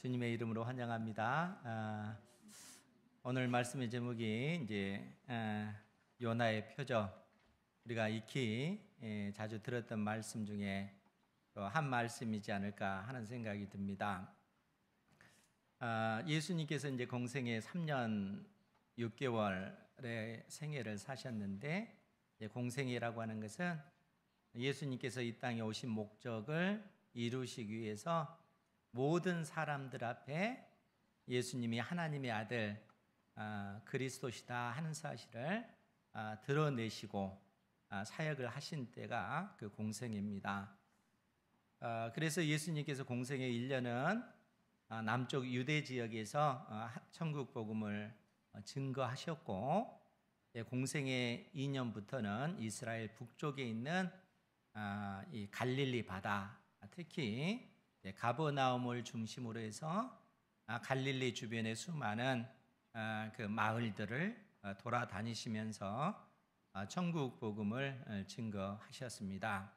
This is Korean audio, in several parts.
주님의 이름으로 환영합니다. 오늘 말씀의 제목이 이제 요나의 표적. 우리가 익히 자주 들었던 말씀 중에 한 말씀이지 않을까 하는 생각이 듭니다. 예수님께서 이제 공생애 3년 6개월의 생애를 사셨는데, 공생애라고 하는 것은 예수님께서 이 땅에 오신 목적을 이루시기 위해서 모든 사람들 앞에 예수님이 하나님의 아들 그리스도시다 하는 사실을 드러내시고 사역을 하신 때가 그 공생애입니다. 그래서 예수님께서 공생애 1년은 남쪽 유대 지역에서 천국 복음을 증거하셨고, 공생애 2년부터는 이스라엘 북쪽에 있는 이 갈릴리 바다, 특히 가버나움을 중심으로 해서 갈릴리 주변의 수많은 그 마을들을 돌아다니시면서 천국 복음을 증거하셨습니다.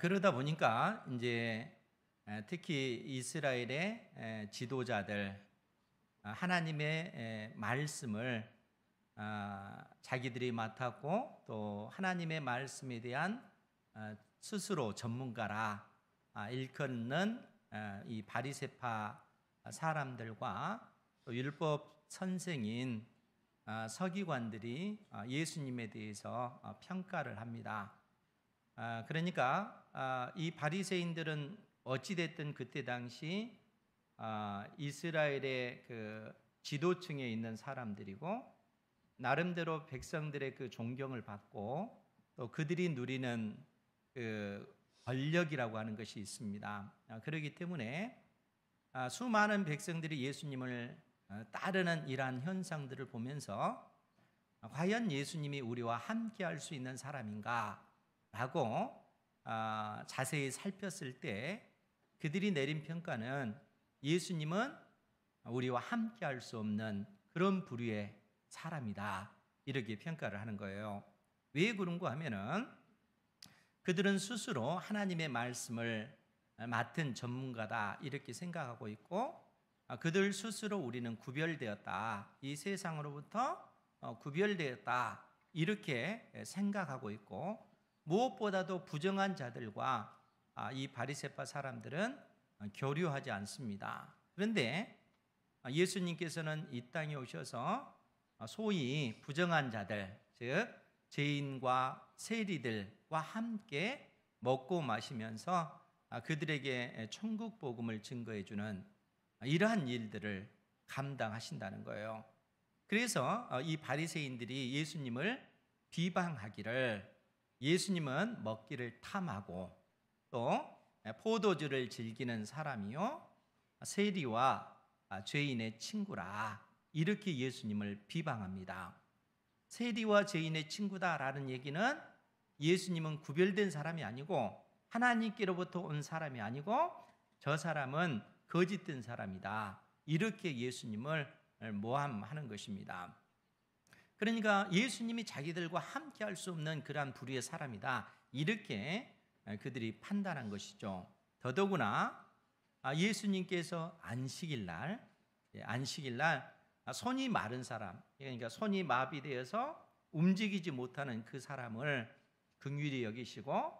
그러다 보니까 이제 특히 이스라엘의 지도자들, 하나님의 말씀을 자기들이 맡았고, 또 하나님의 말씀에 대한 스스로 전문가라 일컫는 이 바리새파 사람들과 또 율법 선생인 서기관들이 예수님에 대해서 평가를 합니다. 그러니까 이 바리새인들은 어찌됐든 그때 당시 이스라엘의 그 지도층에 있는 사람들이고, 나름대로 백성들의 그 존경을 받고 또 그들이 누리는 그 권력이라고 하는 것이 있습니다. 그렇기 때문에 수많은 백성들이 예수님을 따르는 이러한 현상들을 보면서 과연 예수님이 우리와 함께 할 수 있는 사람인가 라고 자세히 살폈을 때 그들이 내린 평가는 예수님은 우리와 함께 할 수 없는 그런 부류의 사람이다, 이렇게 평가를 하는 거예요. 왜 그런가 하면은 그들은 스스로 하나님의 말씀을 맡은 전문가다 이렇게 생각하고 있고, 그들 스스로 우리는 구별되었다, 이 세상으로부터 구별되었다 이렇게 생각하고 있고, 무엇보다도 부정한 자들과 이 바리새파 사람들은 교류하지 않습니다. 그런데 예수님께서는 이 땅에 오셔서 소위 부정한 자들, 즉 죄인과 세리들과 함께 먹고 마시면서 그들에게 천국 복음을 증거해 주는 이러한 일들을 감당하신다는 거예요. 그래서 이 바리새인들이 예수님을 비방하기를, 예수님은 먹기를 탐하고 또 포도주를 즐기는 사람이요 세리와 죄인의 친구라, 이렇게 예수님을 비방합니다. 세리와 죄인의 친구다라는 얘기는 예수님은 구별된 사람이 아니고 하나님께로부터 온 사람이 아니고 저 사람은 거짓된 사람이다, 이렇게 예수님을 모함하는 것입니다. 그러니까 예수님이 자기들과 함께 할 수 없는 그러한 부류의 사람이다, 이렇게 그들이 판단한 것이죠. 더더구나 예수님께서 안식일날 손이 마른 사람, 그러니까 손이 마비되어서 움직이지 못하는 그 사람을 긍휼히 여기시고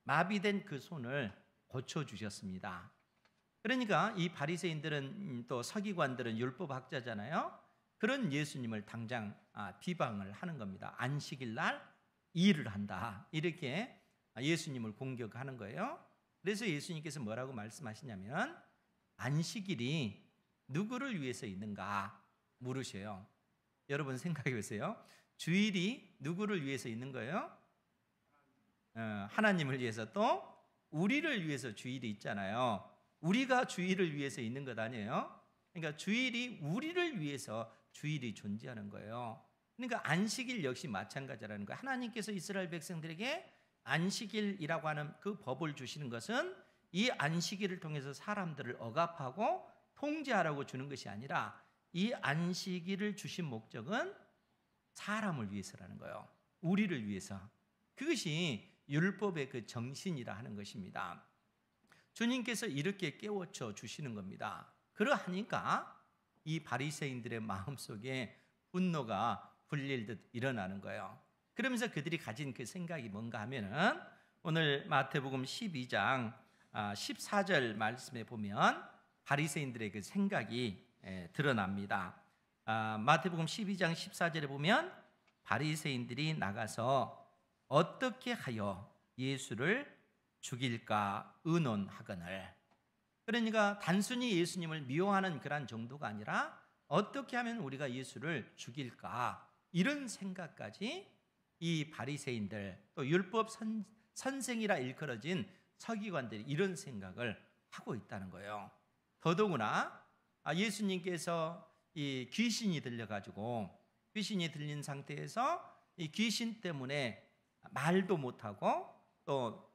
마비된 그 손을 고쳐주셨습니다. 그러니까 이 바리새인들은 또 서기관들은 율법학자잖아요. 그런 예수님을 당장 비방을 하는 겁니다. 안식일날 일을 한다, 이렇게 예수님을 공격하는 거예요. 그래서 예수님께서 뭐라고 말씀하시냐면 안식일이 누구를 위해서 있는가 물으셔요. 여러분 생각해 보세요. 주일이 누구를 위해서 있는 거예요? 하나님을 위해서, 또 우리를 위해서 주일이 있잖아요. 우리가 주일을 위해서 있는 것 아니에요? 그러니까 주일이 우리를 위해서 주일이 존재하는 거예요. 그러니까 안식일 역시 마찬가지라는 거예요. 하나님께서 이스라엘 백성들에게 안식일이라고 하는 그 법을 주시는 것은 이 안식일을 통해서 사람들을 억압하고 통제하라고 주는 것이 아니라, 이 안식일을 주신 목적은 사람을 위해서라는 거예요. 우리를 위해서. 그것이 율법의 그 정신이라 하는 것입니다. 주님께서 이렇게 깨우쳐 주시는 겁니다. 그러하니까 이 바리새인들의 마음속에 분노가 불릴듯 일어나는 거예요. 그러면서 그들이 가진 그 생각이 뭔가 하면은 오늘 마태복음 12장 14절 말씀에 보면 바리새인들의 그 생각이 드러납니다. 마태복음 12장 14절에 보면 바리새인들이 나가서 어떻게 하여 예수를 죽일까 의논하거늘. 그러니까 단순히 예수님을 미워하는 그런 정도가 아니라 어떻게 하면 우리가 예수를 죽일까, 이런 생각까지 이 바리새인들, 또 율법 선생이라 일컬어진 서기관들이 이런 생각을 하고 있다는 거예요. 더더구나 예수님께서 이 귀신이 들려가지고, 귀신이 들린 상태에서 이 귀신 때문에 말도 못하고 또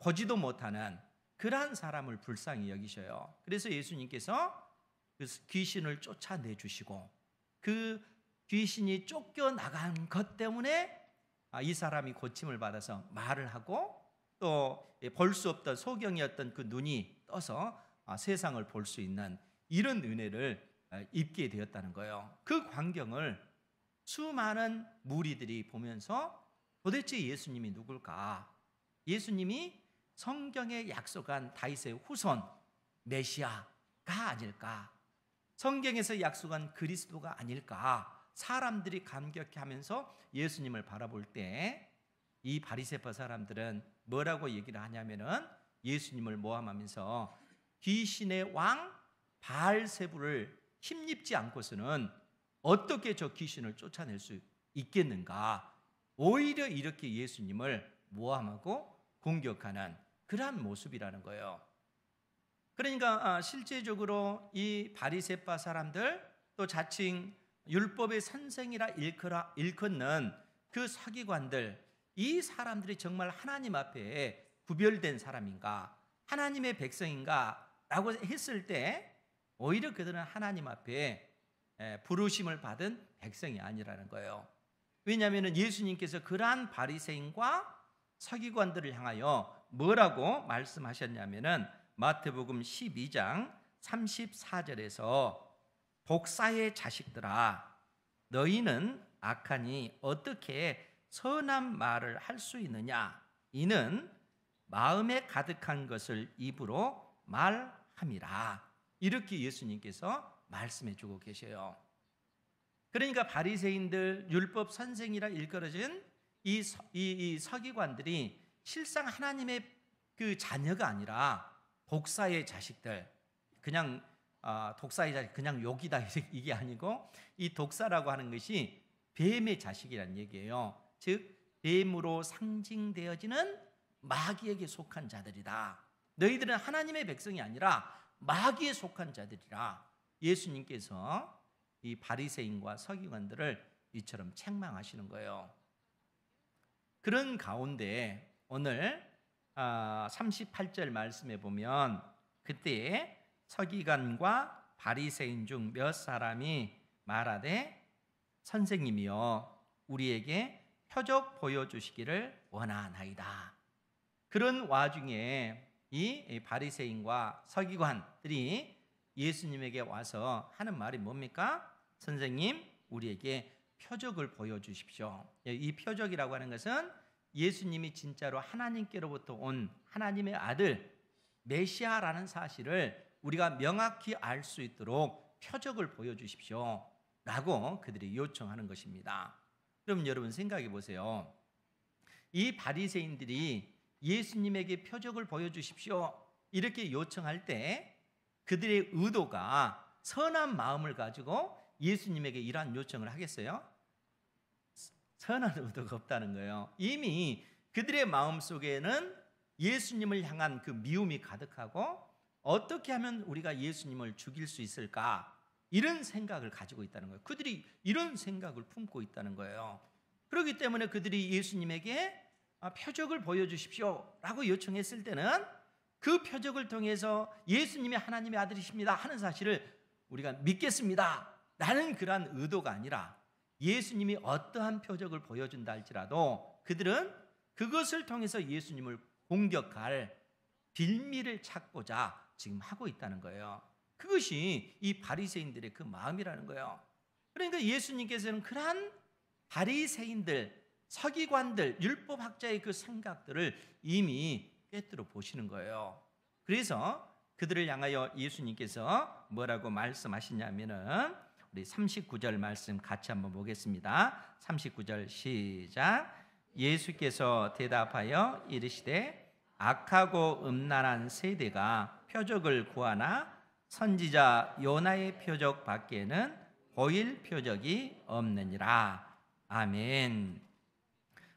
보지도 못하는 그러한 사람을 불쌍히 여기셔요. 그래서 예수님께서 그 귀신을 쫓아내 주시고, 그 귀신이 쫓겨나간 것 때문에 이 사람이 고침을 받아서 말을 하고, 또 볼 수 없던 소경이었던 그 눈이 떠서 세상을 볼 수 있는 이런 은혜를 입게 되었다는 거예요. 그 광경을 수많은 무리들이 보면서 도대체 예수님이 누굴까? 예수님이 성경에 약속한 다윗의 후손 메시아가 아닐까? 성경에서 약속한 그리스도가 아닐까? 사람들이 감격해하면서 예수님을 바라볼 때 이 바리새파 사람들은 뭐라고 얘기를 하냐면은 예수님을 모함하면서 귀신의 왕 바알세불을 힘입지 않고서는 어떻게 저 귀신을 쫓아낼 수 있겠는가? 오히려 이렇게 예수님을 모함하고 공격하는 그러한 모습이라는 거예요. 그러니까 실제적으로 이 바리새파 사람들, 또 자칭 율법의 선생이라 일컫는 그 서기관들, 이 사람들이 정말 하나님 앞에 구별된 사람인가, 하나님의 백성인가 라고 했을 때 오히려 그들은 하나님 앞에 부르심을 받은 백성이 아니라는 거예요. 왜냐하면 예수님께서 그러한 바리새인과 서기관들을 향하여 뭐라고 말씀하셨냐면은 마태복음 12장 34절에서 독사의 자식들아, 너희는 악하니 어떻게 선한 말을 할 수 있느냐? 이는 마음에 가득한 것을 입으로 말함이라. 이렇게 예수님께서 말씀해 주고 계셔요. 그러니까 바리새인들, 율법 선생이라 일컬어진 이 서기관들이 실상 하나님의 그 자녀가 아니라 독사의 자식들, 그냥 독사의 자식, 그냥 욕이다 이게 아니고, 이 독사라고 하는 것이 뱀의 자식이라는 얘기예요. 즉 뱀으로 상징되어지는 마귀에게 속한 자들이다. 너희들은 하나님의 백성이 아니라 마귀에 속한 자들이라. 예수님께서 이 바리새인과 서기관들을 이처럼 책망하시는 거예요. 그런 가운데 오늘 38절 말씀에 보면 그때 서기관과 바리새인 중 몇 사람이 말하되 선생님이여 우리에게 표적 보여주시기를 원하나이다. 그런 와중에 이 바리새인과 서기관들이 예수님에게 와서 하는 말이 뭡니까? 선생님, 우리에게 표적을 보여주십시오. 이 표적이라고 하는 것은 예수님이 진짜로 하나님께로부터 온 하나님의 아들 메시아라는 사실을 우리가 명확히 알 수 있도록 표적을 보여주십시오 라고 그들이 요청하는 것입니다. 그럼 여러분 생각해 보세요. 이 바리새인들이 예수님에게 표적을 보여주십시오 이렇게 요청할 때 그들의 의도가 선한 마음을 가지고 예수님에게 이러한 요청을 하겠어요? 선한 의도가 없다는 거예요. 이미 그들의 마음속에는 예수님을 향한 그 미움이 가득하고 어떻게 하면 우리가 예수님을 죽일 수 있을까? 이런 생각을 가지고 있다는 거예요. 그들이 이런 생각을 품고 있다는 거예요. 그렇기 때문에 그들이 예수님에게 표적을 보여주십시오 라고 요청했을 때는 그 표적을 통해서 예수님이 하나님의 아들이십니다 하는 사실을 우리가 믿겠습니다 라는 그러한 의도가 아니라 예수님이 어떠한 표적을 보여준다 할지라도 그들은 그것을 통해서 예수님을 공격할 빌미를 찾고자 지금 하고 있다는 거예요. 그것이 이 바리새인들의 그 마음이라는 거예요. 그러니까 예수님께서는 그러한 바리새인들, 서기관들, 율법학자의 그 생각들을 이미 꿰뚫어 보시는 거예요. 그래서 그들을 향하여 예수님께서 뭐라고 말씀하시냐면은 우리 39절 말씀 같이 한번 보겠습니다. 39절 시작. 예수께서 대답하여 이르시되 악하고 음란한 세대가 표적을 구하나 선지자 요나의 표적 밖에는 보일 표적이 없느니라. 아멘.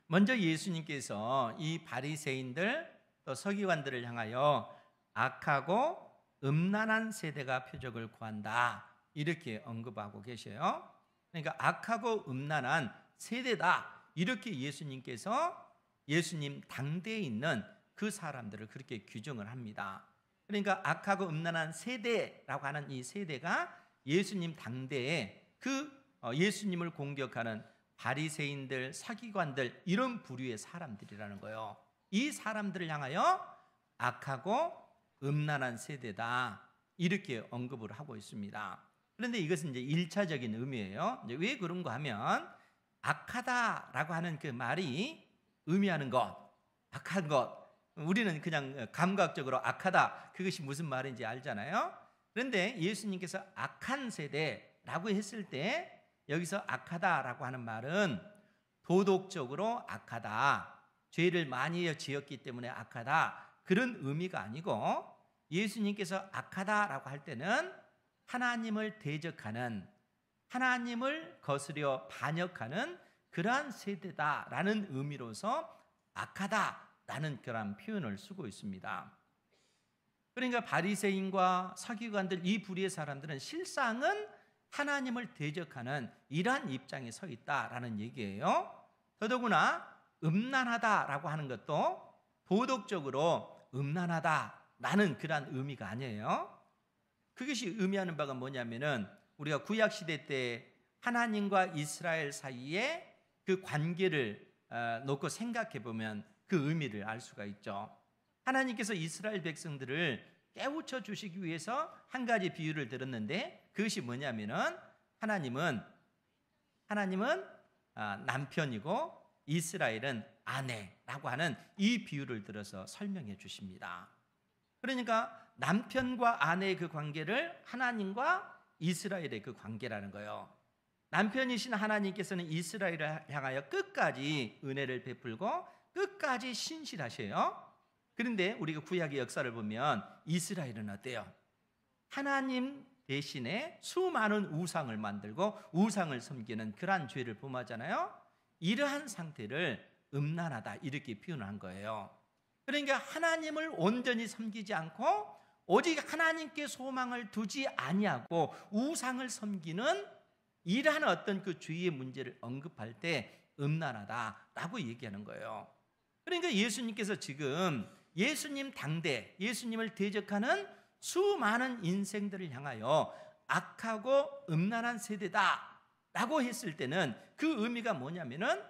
먼저 예수님께서 이 바리새인들 또 서기관들을 향하여 악하고 음란한 세대가 표적을 구한다, 이렇게 언급하고 계셔요. 그러니까 악하고 음란한 세대다, 이렇게 예수님께서 예수님 당대에 있는 그 사람들을 그렇게 규정을 합니다. 그러니까 악하고 음란한 세대라고 하는 이 세대가 예수님 당대에 그 예수님을 공격하는 바리새인들, 서기관들, 이런 부류의 사람들이라는 거예요. 이 사람들을 향하여 악하고 음란한 세대다, 이렇게 언급을 하고 있습니다. 그런데 이것은 이제 1차적인 의미예요. 이제 왜 그런가 하면 악하다라고 하는 그 말이 의미하는 것, 악한 것, 우리는 그냥 감각적으로 악하다, 그것이 무슨 말인지 알잖아요. 그런데 예수님께서 악한 세대라고 했을 때 여기서 악하다라고 하는 말은 도덕적으로 악하다, 죄를 많이 지었기 때문에 악하다, 그런 의미가 아니고 예수님께서 악하다라고 할 때는 하나님을 대적하는, 하나님을 거스려 반역하는 그러한 세대다라는 의미로서 악하다라는 그런 표현을 쓰고 있습니다. 그러니까 바리새인과 서기관들, 이 부류의 사람들은 실상은 하나님을 대적하는 이러한 입장에 서 있다라는 얘기예요. 더더구나 음란하다라고 하는 것도 도덕적으로 음란하다라는 그러한 의미가 아니에요. 그것이 의미하는 바가 뭐냐면은 우리가 구약 시대 때 하나님과 이스라엘 사이에 그 관계를 놓고 생각해 보면 그 의미를 알 수가 있죠. 하나님께서 이스라엘 백성들을 깨우쳐 주시기 위해서 한 가지 비유를 들었는데 그것이 뭐냐면은 하나님은 남편이고 이스라엘은 아내라고 하는 이 비유를 들어서 설명해 주십니다. 그러니까 남편과 아내의 그 관계를 하나님과 이스라엘의 그 관계라는 거예요. 남편이신 하나님께서는 이스라엘을 향하여 끝까지 은혜를 베풀고 끝까지 신실하셔요. 그런데 우리가 구약의 역사를 보면 이스라엘은 어때요? 하나님 대신에 수많은 우상을 만들고 우상을 섬기는 그러한 죄를 범하잖아요. 이러한 상태를 음란하다, 이렇게 표현한 거예요. 그러니까 하나님을 온전히 섬기지 않고 오직 하나님께 소망을 두지 아니하고 우상을 섬기는 이러한 어떤 그 죄의 문제를 언급할 때 음란하다라고 얘기하는 거예요. 그러니까 예수님께서 지금 예수님 당대, 예수님을 대적하는 수많은 인생들을 향하여 악하고 음란한 세대다라고 했을 때는 그 의미가 뭐냐면은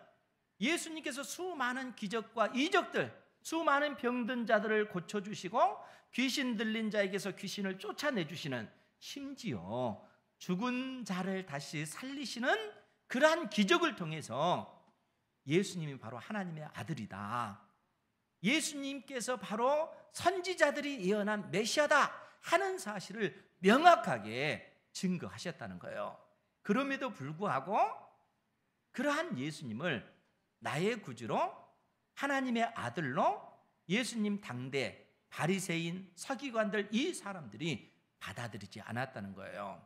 예수님께서 수많은 기적과 이적들, 수많은 병든 자들을 고쳐주시고 귀신 들린 자에게서 귀신을 쫓아내주시는, 심지어 죽은 자를 다시 살리시는 그러한 기적을 통해서 예수님이 바로 하나님의 아들이다, 예수님께서 바로 선지자들이 예언한 메시아다 하는 사실을 명확하게 증거하셨다는 거예요. 그럼에도 불구하고 그러한 예수님을 나의 구주로, 하나님의 아들로 예수님 당대 바리새인, 서기관들, 이 사람들이 받아들이지 않았다는 거예요.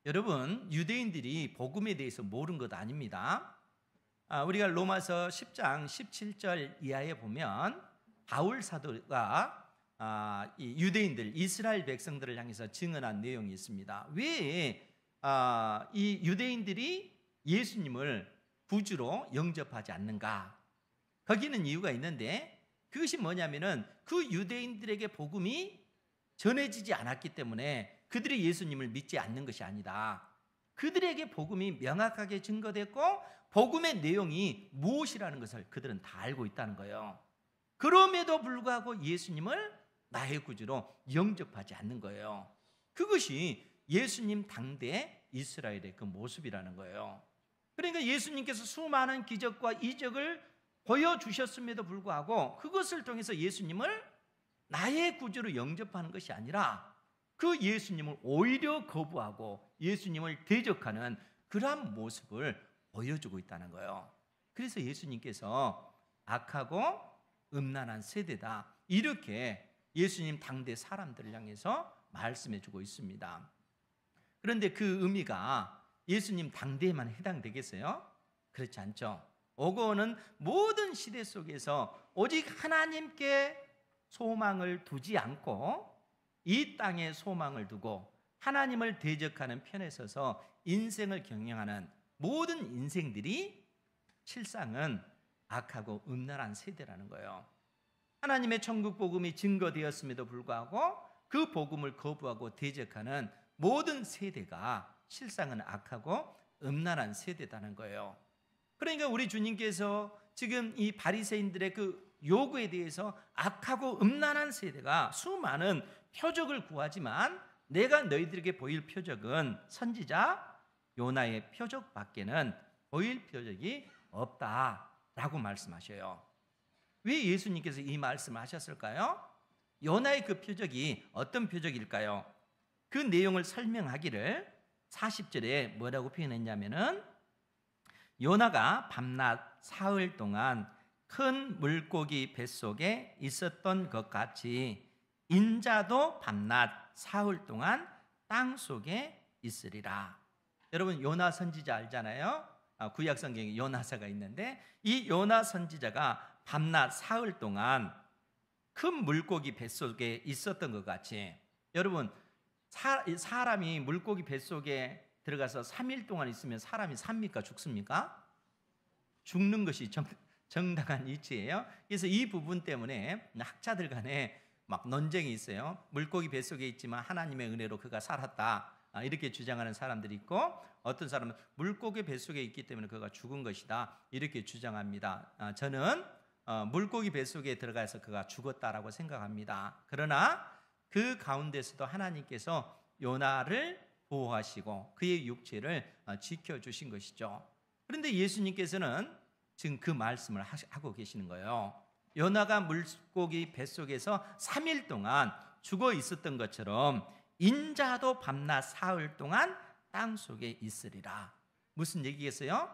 여러분, 유대인들이 복음에 대해서 모르는 것 아닙니다. 우리가 로마서 10장 17절 이하에 보면 바울 사도가 이 유대인들, 이스라엘 백성들을 향해서 증언한 내용이 있습니다. 왜 이 유대인들이 예수님을 구주로 영접하지 않는가? 거기는 이유가 있는데 그것이 뭐냐면은 그 유대인들에게 복음이 전해지지 않았기 때문에 그들이 예수님을 믿지 않는 것이 아니다. 그들에게 복음이 명확하게 증거됐고 복음의 내용이 무엇이라는 것을 그들은 다 알고 있다는 거예요. 그럼에도 불구하고 예수님을 나의 구주로 영접하지 않는 거예요. 그것이 예수님 당대 이스라엘의 그 모습이라는 거예요. 그러니까 예수님께서 수많은 기적과 이적을 보여주셨음에도 불구하고 그것을 통해서 예수님을 나의 구주로 영접하는 것이 아니라 그 예수님을 오히려 거부하고 예수님을 대적하는 그러한 모습을 보여주고 있다는 거예요. 그래서 예수님께서 악하고 음란한 세대다, 이렇게 예수님 당대 사람들을 향해서 말씀해 주고 있습니다. 그런데 그 의미가 예수님 당대에만 해당되겠어요? 그렇지 않죠. 오고 오는 모든 시대 속에서 오직 하나님께 소망을 두지 않고 이 땅에 소망을 두고 하나님을 대적하는 편에 서서 인생을 경영하는 모든 인생들이 실상은 악하고 음란한 세대라는 거예요. 하나님의 천국 복음이 증거되었음에도 불구하고 그 복음을 거부하고 대적하는 모든 세대가 실상은 악하고 음란한 세대다는 거예요. 그러니까 우리 주님께서 지금 이 바리새인들의 그 요구에 대해서 악하고 음란한 세대가 수많은 표적을 구하지만 내가 너희들에게 보일 표적은 선지자 요나의 표적밖에는 보일 표적이 없다라고 말씀하셔요. 왜 예수님께서 이 말씀을 하셨을까요? 요나의 그 표적이 어떤 표적일까요? 그 내용을 설명하기를 40절에 뭐라고 표현했냐면은 요나가 밤낮 사흘 동안 큰 물고기 뱃속에 있었던 것 같이 인자도 밤낮 사흘 동안 땅 속에 있으리라. 여러분 요나 선지자 알잖아요. 구약 성경에 요나서가 있는데 이 요나 선지자가 밤낮 사흘 동안 큰 물고기 뱃속에 있었던 것 같이, 여러분 사람이 물고기 뱃속에 들어가서 3일 동안 있으면 사람이 삽니까 죽습니까? 죽는 것이 정당한 이치예요. 그래서 이 부분 때문에 학자들 간에 막 논쟁이 있어요. 물고기 뱃속에 있지만 하나님의 은혜로 그가 살았다, 이렇게 주장하는 사람들이 있고, 어떤 사람은 물고기 뱃속에 있기 때문에 그가 죽은 것이다, 이렇게 주장합니다. 저는 물고기 뱃속에 들어가서 그가 죽었다라고 생각합니다. 그러나 그 가운데서도 하나님께서 요나를 보호하시고 그의 육체를 지켜주신 것이죠. 그런데 예수님께서는 지금 그 말씀을 하고 계시는 거예요. 요나가 물고기 뱃속에서 3일 동안 죽어 있었던 것처럼 인자도 밤낮 사흘 동안 땅 속에 있으리라. 무슨 얘기겠어요?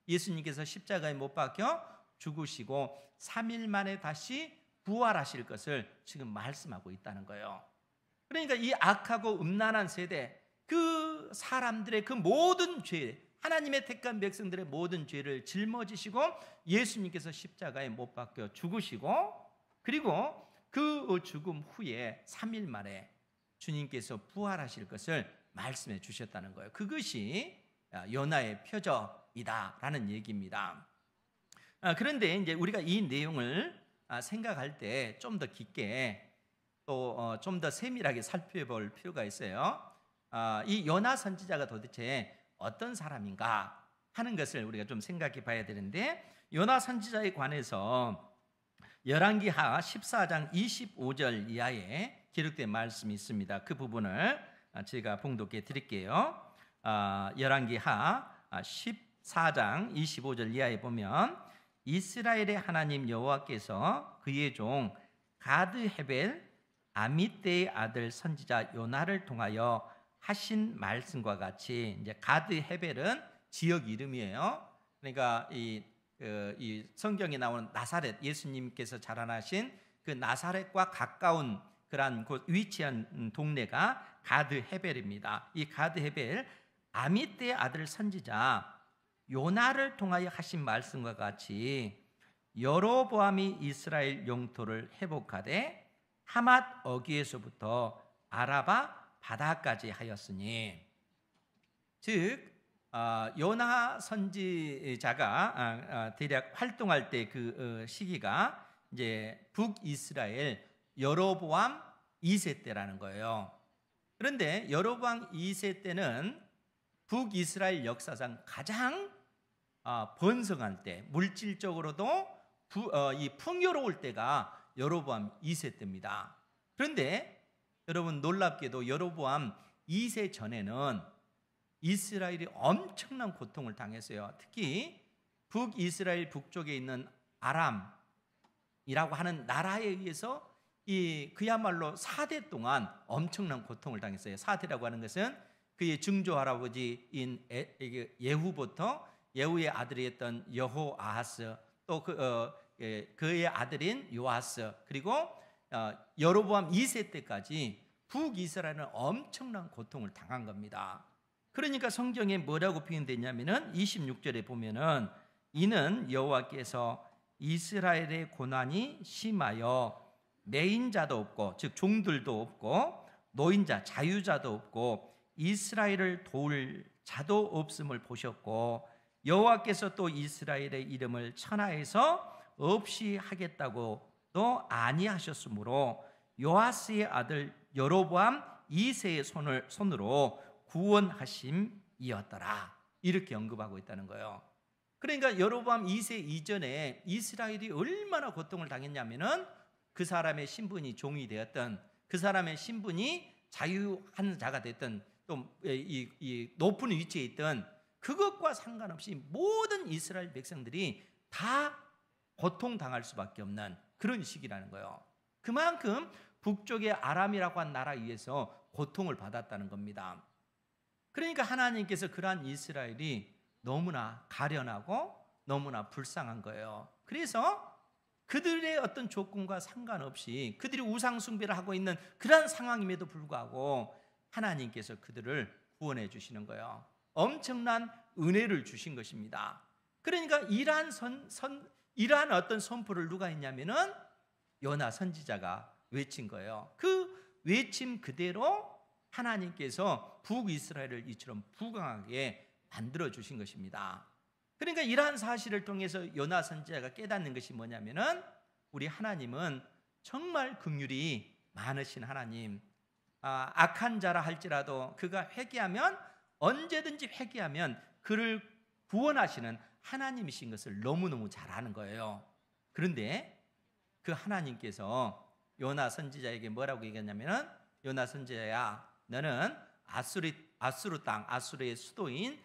예수님께서 십자가에 못 박혀 죽으시고 3일 만에 다시 부활하실 것을 지금 말씀하고 있다는 거예요. 그러니까 이 악하고 음란한 세대, 그 사람들의 그 모든 죄, 하나님의 택한 백성들의 모든 죄를 짊어지시고 예수님께서 십자가에 못 박혀 죽으시고, 그리고 그 죽음 후에 3일 만에 주님께서 부활하실 것을 말씀해 주셨다는 거예요. 그것이 요나의 표적이다라는 얘기입니다. 그런데 이제 우리가 이 내용을 생각할 때 좀 더 깊게 또 좀 더 세밀하게 살펴볼 필요가 있어요. 이 요나 선지자가 도대체 어떤 사람인가 하는 것을 우리가 좀 생각해 봐야 되는데, 요나 선지자에 관해서 열왕기하 14장 25절 이하에 기록된 말씀이 있습니다. 그 부분을 제가 봉독해 드릴게요. 열왕기하 14장 25절 이하에 보면 이스라엘의 하나님 여호와께서 그의 종 가드 헤벨 아미떼의 아들 선지자 요나를 통하여 하신 말씀과 같이, 이제 가드 헤벨은 지역 이름이에요. 그러니까 이 성경에 나오는 나사렛, 예수님께서 자라나신 그 나사렛과 가까운 그러한 곳 위치한 동네가 가드 헤벨입니다. 이 가드 헤벨 아미떼의 아들 선지자 요나를 통하여 하신 말씀과 같이 여로보암이 이스라엘 영토를 회복하되 하맛 어귀에서부터 아라바 바다까지 하였으니, 즉 요나 선지자가 대략 활동할 때 그 시기가 이제 북이스라엘 여로보암 2세 때라는 거예요. 그런데 여로보암 2세 때는 북이스라엘 역사상 가장 번성할 때, 물질적으로도 이 풍요로울 때가 여로보암 2세 때입니다. 그런데 여러분 놀랍게도 여로보암 2세 전에는 이스라엘이 엄청난 고통을 당했어요. 특히 북이스라엘 북쪽에 있는 아람이라고 하는 나라에 의해서 그야말로 4대 동안 엄청난 고통을 당했어요. 4대라고 하는 것은 그의 증조 할아버지인 예후부터 예후의 아들이었던 여호아하스, 또 그의 아들인 요아스, 그리고 여로보암 2세 때까지 북이스라엘은 엄청난 고통을 당한 겁니다. 그러니까 성경에 뭐라고 표현되냐면은 26절에 보면은 이는 여호와께서 이스라엘의 고난이 심하여 매인자도 없고, 즉 종들도 없고, 노인자 자유자도 없고, 이스라엘을 도울 자도 없음을 보셨고, 여호와께서 또 이스라엘의 이름을 천하에서 없이 하겠다고도 아니하셨으므로 요아스의 아들 여로보암 2세의 손으로 구원하심이었더라. 이렇게 언급하고 있다는 거예요. 그러니까 여로보암 2세 이전에 이스라엘이 얼마나 고통을 당했냐면은 그 사람의 신분이 종이 되었던, 그 사람의 신분이 자유한 자가 됐던, 또 이 높은 위치에 있던, 그것과 상관없이 모든 이스라엘 백성들이 다 고통당할 수밖에 없는 그런 시기라는 거예요. 그만큼 북쪽의 아람이라고 한 나라에 의해서 고통을 받았다는 겁니다. 그러니까 하나님께서 그러한 이스라엘이 너무나 가련하고 너무나 불쌍한 거예요. 그래서 그들의 어떤 조건과 상관없이 그들이 우상 숭배를 하고 있는 그러한 상황임에도 불구하고 하나님께서 그들을 구원해 주시는 거예요. 엄청난 은혜를 주신 것입니다. 그러니까 이러한 어떤 선포를 누가 했냐면은 요나 선지자가 외친 거예요. 그 외침 그대로 하나님께서 북이스라엘을 이처럼 부강하게 만들어 주신 것입니다. 그러니까 이러한 사실을 통해서 요나 선지자가 깨닫는 것이 뭐냐면은 우리 하나님은 정말 긍휼이 많으신 하나님, 악한 자라 할지라도 그가 회개하면, 언제든지 회개하면 그를 구원하시는 하나님이신 것을 너무너무 잘 아는 거예요. 그런데 그 하나님께서 요나 선지자에게 뭐라고 얘기했냐면은 요나 선지자야, 너는 아수르 땅, 아수르의 수도인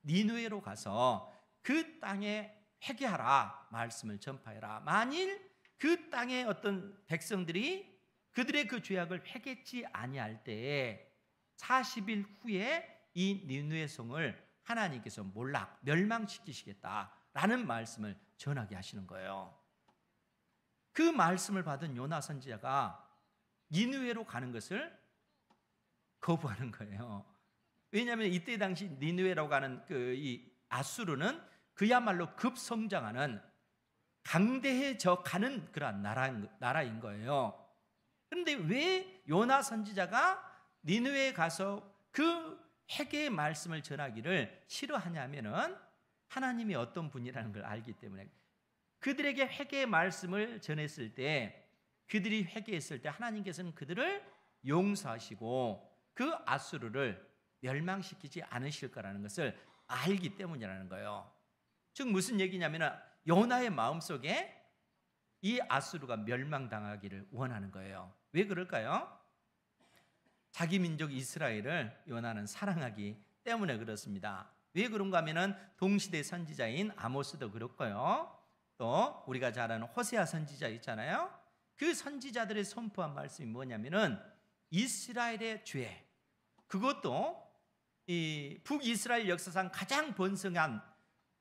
니느웨로 가서 그 땅에 회개하라, 말씀을 전파해라. 만일 그 땅의 어떤 백성들이 그들의 그 죄악을 회개치 아니할 때에 40일 후에 이 니느웨 성을 하나님께서 멸망시키시겠다라는 말씀을 전하게 하시는 거예요. 그 말씀을 받은 요나 선지자가 니느웨로 가는 것을 거부하는 거예요. 왜냐하면 이때 당시 니느웨라고 하는 이 아수르는 그야말로 급성장하는, 강대해져 가는 그런 나라인 거예요. 그런데 왜 요나 선지자가 니느웨에 가서 그 회개의 말씀을 전하기를 싫어하냐면은 하나님이 어떤 분이라는 걸 알기 때문에, 그들에게 회개의 말씀을 전했을 때, 그들이 회개했을 때 하나님께서는 그들을 용서하시고 그 아수르를 멸망시키지 않으실 거라는 것을 알기 때문이라는 거예요. 즉 무슨 얘기냐면 요나의 마음속에 이 아수르가 멸망당하기를 원하는 거예요. 왜 그럴까요? 자기 민족 이스라엘을 요나는 사랑하기 때문에 그렇습니다. 왜 그런가 하면은 동시대 선지자인 아모스도 그렇고요. 또 우리가 잘 아는 호세아 선지자 있잖아요. 그 선지자들의 선포한 말씀이 뭐냐면은 이스라엘의 죄, 그것도 이 북이스라엘 역사상 가장 번성한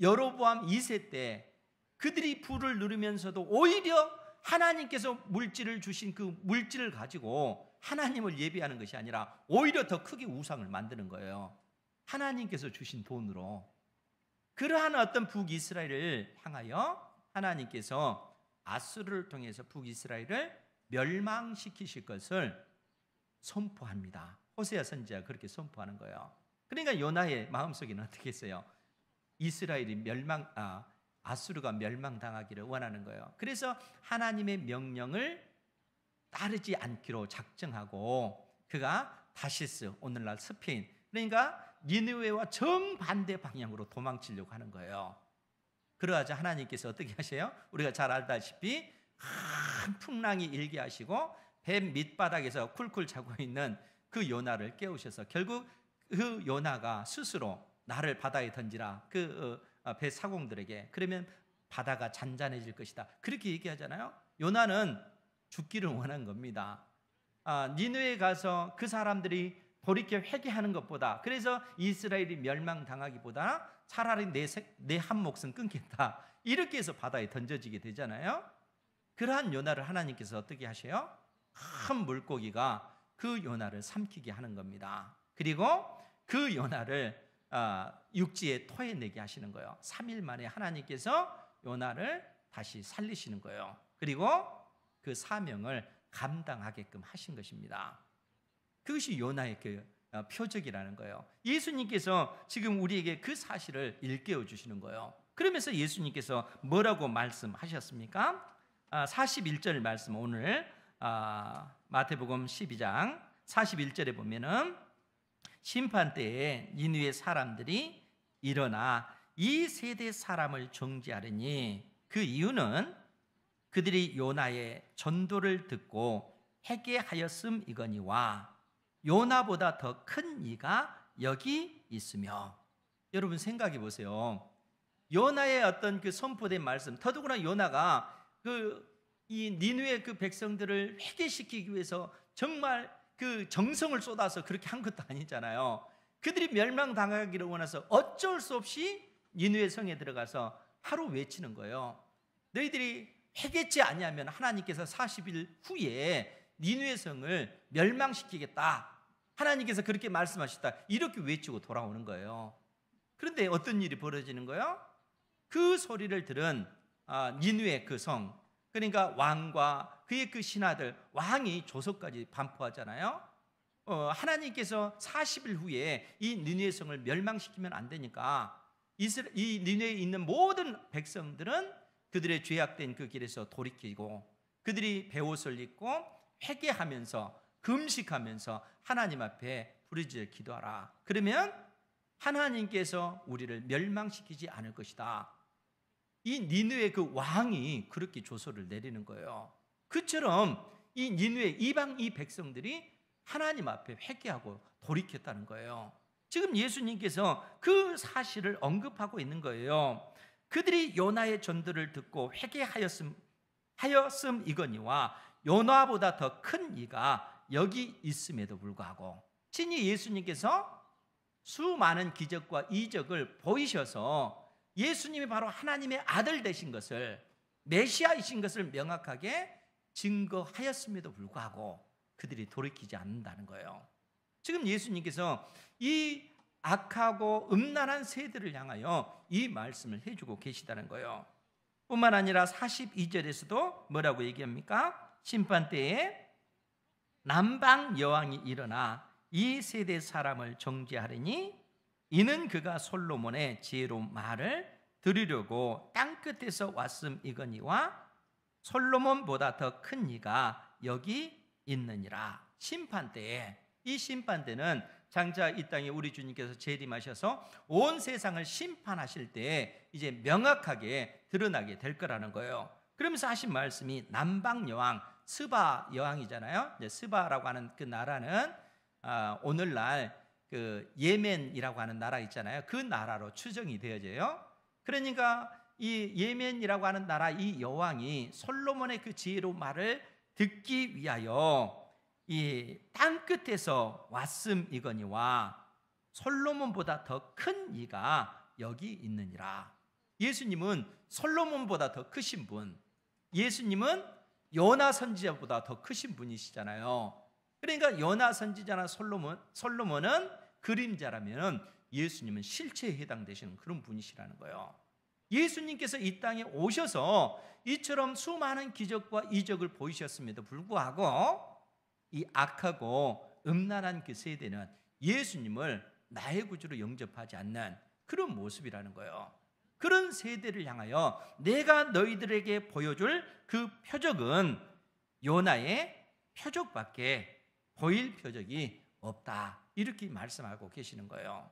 여로보암 2세 때 그들이 불을 누르면서도 오히려 하나님께서 물질을 주신 그 물질을 가지고 하나님을 예배하는 것이 아니라 오히려 더 크게 우상을 만드는 거예요. 하나님께서 주신 돈으로. 그러한 어떤 북이스라엘을 향하여 하나님께서 아수르를 통해서 북이스라엘을 멸망시키실 것을 선포합니다. 호세아 선지자가 그렇게 선포하는 거예요. 그러니까 요나의 마음속에는 어떻게 했어요? 이스라엘이 아수르가 멸망당하기를 원하는 거예요. 그래서 하나님의 명령을 따르지 않기로 작정하고 그가 다시스, 오늘날 스페인, 그러니까 니느웨와 정반대 방향으로 도망치려고 하는 거예요. 그러자 하나님께서 어떻게 하세요? 우리가 잘 알다시피 큰 풍랑이 일게 하시고 배 밑바닥에서 쿨쿨 자고 있는 그 요나를 깨우셔서 결국 그 요나가 스스로 나를 바다에 던지라, 그 배 사공들에게. 그러면 바다가 잔잔해질 것이다, 그렇게 얘기하잖아요. 요나는 죽기를 원한 겁니다. 니느웨에 가서 그 사람들이 돌이켜 회개하는 것보다, 그래서 이스라엘이 멸망당하기보다 차라리 내 한 몫은 끊겠다, 이렇게 해서 바다에 던져지게 되잖아요. 그러한 요나를 하나님께서 어떻게 하셔요? 큰 물고기가 그 요나를 삼키게 하는 겁니다. 그리고 그 요나를 육지에 토해내게 하시는 거예요. 3일 만에 하나님께서 요나를 다시 살리시는 거예요. 그리고 그 사명을 감당하게끔 하신 것입니다. 그것이 요나의 그 표적이라는 거예요. 예수님께서 지금 우리에게 그 사실을 일깨워 주시는 거예요. 그러면서 예수님께서 뭐라고 말씀하셨습니까? 41절 말씀, 오늘 마태복음 12장 41절에 보면은 심판 때에 니느웨 사람들이 일어나 이 세대 사람을 정죄하리니 그 이유는 그들이 요나의 전도를 듣고 회개하였음이거니와 요나보다 더 큰 이가 여기 있으며. 여러분 생각해 보세요. 요나의 어떤 그 선포된 말씀, 더더구나 요나가 이 니느웨 그 백성들을 회개시키기 위해서 정말 그 정성을 쏟아서 그렇게 한 것도 아니잖아요. 그들이 멸망당하기를 원해서 어쩔 수 없이 니느웨 성에 들어가서 하루 외치는 거예요. 너희들이 회개치 아니하면 하나님께서 40일 후에 니느웨 성을 멸망시키겠다, 하나님께서 그렇게 말씀하셨다, 이렇게 외치고 돌아오는 거예요. 그런데 어떤 일이 벌어지는 거예요? 그 소리를 들은 니느웨 그 성, 그러니까 왕과 그의 그 신하들, 왕이 조서까지 반포하잖아요. 하나님께서 40일 후에 이 니느웨 성을 멸망시키면 안 되니까 이 니느웨에 있는 모든 백성들은 그들의 죄악된 그 길에서 돌이키고 그들이 베옷을 입고 회개하면서 금식하면서 하나님 앞에 부르짖어 기도하라. 그러면 하나님께서 우리를 멸망시키지 않을 것이다. 이 니느웨 그 왕이 그렇게 조서를 내리는 거예요. 그처럼 이 니느웨 이방 이 백성들이 하나님 앞에 회개하고 돌이켰다는 거예요. 지금 예수님께서 그 사실을 언급하고 있는 거예요. 그들이 요나의 전도를 듣고 회개하였음이거니와 요나보다 더 큰 이가 여기 있음에도 불구하고, 친히 예수님께서 수많은 기적과 이적을 보이셔서 예수님이 바로 하나님의 아들 되신 것을, 메시아이신 것을 명확하게 증거하였음에도 불구하고 그들이 돌이키지 않는다는 거예요. 지금 예수님께서 이 악하고 음란한 세대를 향하여 이 말씀을 해주고 계시다는 거예요. 뿐만 아니라 42절에서도 뭐라고 얘기합니까? 심판 때에 남방 여왕이 일어나 이 세대 사람을 정죄하리니 이는 그가 솔로몬의 지혜로운 말을 들으려고 땅끝에서 왔음이거니와 솔로몬보다 더 큰 이가 여기 있느니라. 심판 때에, 이 심판 때는 장차 이 땅에 우리 주님께서 재림하셔서 온 세상을 심판하실 때 이제 명확하게 드러나게 될 거라는 거예요. 그러면서 하신 말씀이 남방 여왕, 스바 여왕이잖아요. 이제 스바라고 하는 그 나라는 오늘날 그 예멘이라고 하는 나라 있잖아요. 그 나라로 추정이 되어져요. 그러니까 이 예멘이라고 하는 나라 이 여왕이 솔로몬의 그 지혜로운 말을 듣기 위하여 이 땅 끝에서 왔음이거니와 솔로몬보다 더 큰 이가 여기 있느니라. 예수님은 솔로몬보다 더 크신 분, 예수님은 요나 선지자보다 더 크신 분이시잖아요. 그러니까 요나 선지자나 솔로몬은 그림자라면 예수님은 실체에 해당되시는 그런 분이시라는 거예요. 예수님께서 이 땅에 오셔서 이처럼 수많은 기적과 이적을 보이셨음에도 불구하고 이 악하고 음란한 그 세대는 예수님을 나의 구주로 영접하지 않는 그런 모습이라는 거예요. 그런 세대를 향하여 내가 너희들에게 보여줄 그 표적은 요나의 표적밖에 보일 표적이 없다, 이렇게 말씀하고 계시는 거예요.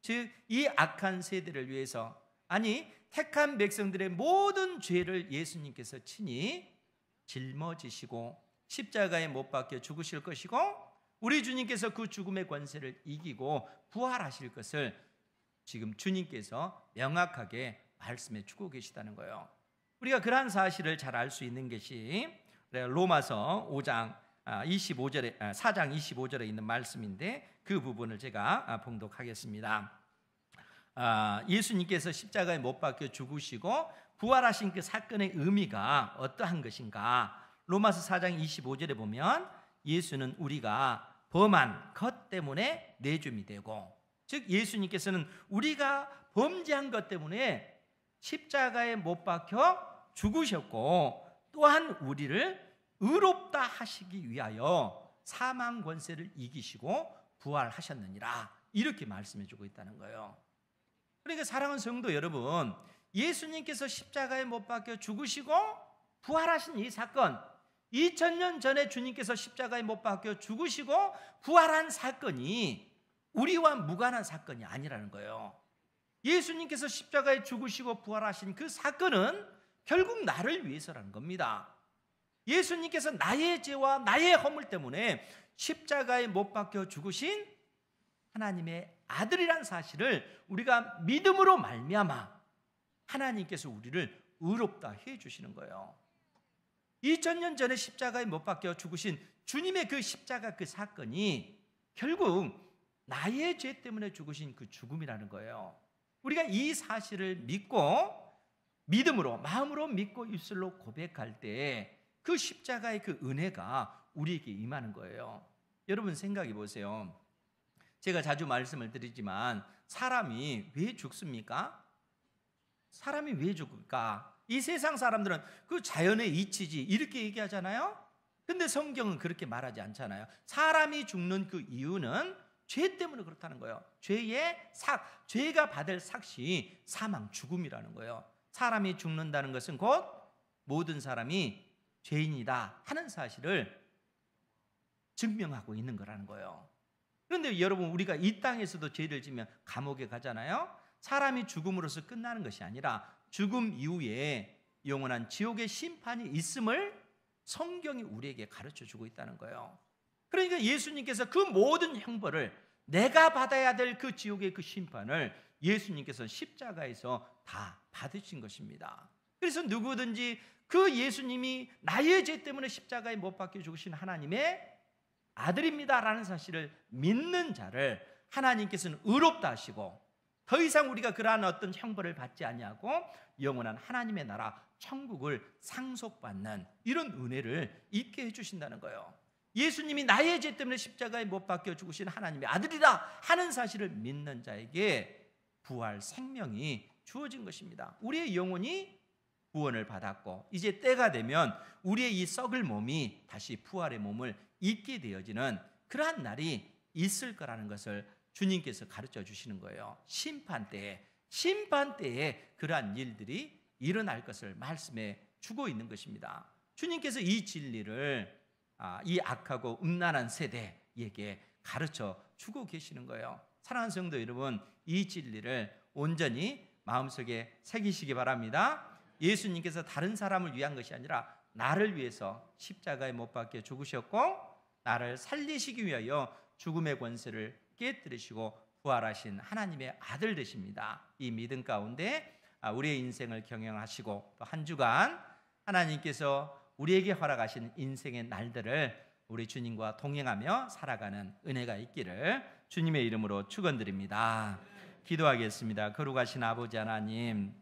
즉 이 악한 세대를 위해서, 아니 택한 백성들의 모든 죄를 예수님께서 친히 짊어지시고 십자가에 못 박혀 죽으실 것이고, 우리 주님께서 그 죽음의 권세를 이기고 부활하실 것을 지금 주님께서 명확하게 말씀해 주고 계시다는 거예요. 우리가 그러한 사실을 잘 알 수 있는 것이 로마서 4장 25절에 있는 말씀인데, 그 부분을 제가 봉독하겠습니다. 예수님께서 십자가에 못 박혀 죽으시고 부활하신 그 사건의 의미가 어떠한 것인가? 로마서 4장 25절에 보면 예수는 우리가 범한 것 때문에 내줌이 되고, 즉 예수님께서는 우리가 범죄한 것 때문에 십자가에 못 박혀 죽으셨고, 또한 우리를 의롭다 하시기 위하여 사망 권세를 이기시고 부활하셨느니라, 이렇게 말씀해 주고 있다는 거예요. 그러니까 사랑하는 성도 여러분, 예수님께서 십자가에 못 박혀 죽으시고 부활하신 이 사건, 2000년 전에 주님께서 십자가에 못 박혀 죽으시고 부활한 사건이 우리와 무관한 사건이 아니라는 거예요. 예수님께서 십자가에 죽으시고 부활하신 그 사건은 결국 나를 위해서라는 겁니다. 예수님께서 나의 죄와 나의 허물 때문에 십자가에 못 박혀 죽으신 하나님의 아들이란 사실을 우리가 믿음으로 말미암아 하나님께서 우리를 의롭다 해 주시는 거예요. 2000년 전에 십자가에 못 박혀 죽으신 주님의 그 십자가 그 사건이 결국 나의 죄 때문에 죽으신 그 죽음이라는 거예요. 우리가 이 사실을 믿고 믿음으로, 마음으로 믿고 입술로 고백할 때 그 십자가의 그 은혜가 우리에게 임하는 거예요. 여러분 생각해 보세요. 제가 자주 말씀을 드리지만 사람이 왜 죽습니까? 사람이 왜 죽을까? 이 세상 사람들은 그 자연의 이치지 이렇게 얘기하잖아요. 근데 성경은 그렇게 말하지 않잖아요. 사람이 죽는 그 이유는 죄 때문에 그렇다는 거예요. 죄가 받을 삭시 사망, 죽음이라는 거예요. 사람이 죽는다는 것은 곧 모든 사람이 죄인이다 하는 사실을 증명하고 있는 거라는 거예요. 그런데 여러분, 우리가 이 땅에서도 죄를 지면 감옥에 가잖아요. 사람이 죽음으로써 끝나는 것이 아니라 죽음 이후에 영원한 지옥의 심판이 있음을 성경이 우리에게 가르쳐 주고 있다는 거예요. 그러니까 예수님께서 그 모든 형벌을, 내가 받아야 될 그 지옥의 그 심판을 예수님께서 십자가에서 다 받으신 것입니다. 그래서 누구든지 그 예수님이 나의 죄 때문에 십자가에 못 박혀 죽으신 하나님의 아들입니다라는 사실을 믿는 자를 하나님께서는 의롭다 하시고, 더 이상 우리가 그러한 어떤 형벌을 받지 아니하고 영원한 하나님의 나라 천국을 상속받는 이런 은혜를 입게 해주신다는 거예요. 예수님이 나의 죄 때문에 십자가에 못 박혀 죽으신 하나님의 아들이다 하는 사실을 믿는 자에게 부활 생명이 주어진 것입니다. 우리의 영혼이 구원을 받았고, 이제 때가 되면 우리의 이 썩을 몸이 다시 부활의 몸을 입게 되어지는 그러한 날이 있을 거라는 것을 주님께서 가르쳐 주시는 거예요. 심판때에 그러한 일들이 일어날 것을 말씀해 주고 있는 것입니다. 주님께서 이 진리를 이 악하고 음란한 세대에게 가르쳐 주고 계시는 거예요. 사랑하는 성도 여러분, 이 진리를 온전히 마음속에 새기시기 바랍니다. 예수님께서 다른 사람을 위한 것이 아니라 나를 위해서 십자가에 못 박혀 죽으셨고, 나를 살리시기 위하여 죽음의 권세를 깨뜨리시고 부활하신 하나님의 아들 되십니다. 이 믿음 가운데 우리의 인생을 경영하시고, 또 한 주간 하나님께서 우리에게 허락하신 인생의 날들을 우리 주님과 동행하며 살아가는 은혜가 있기를 주님의 이름으로 축원드립니다. 기도하겠습니다. 거룩하신 아버지 하나님,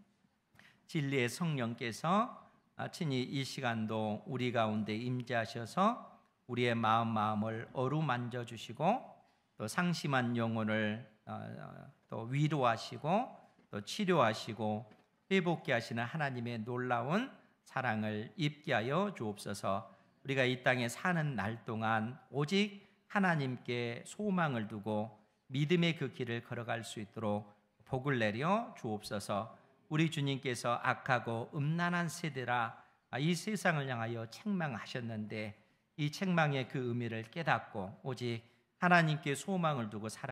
진리의 성령께서 친히 이 시간도 우리 가운데 임재하셔서 우리의 마음을 어루만져 주시고, 또 상심한 영혼을 또 위로하시고 또 치료하시고 회복케 하시는 하나님의 놀라운 사랑을 입게 하여 주옵소서. 우리가 이 땅에 사는 날 동안 오직 하나님께 소망을 두고 믿음의 그 길을 걸어갈 수 있도록 복을 내려 주옵소서. 우리 주님께서 악하고 음란한 세대라 이 세상을 향하여 책망하셨는데, 이 책망의 그 의미를 깨닫고 오직 하나님께 소망을 두고 살아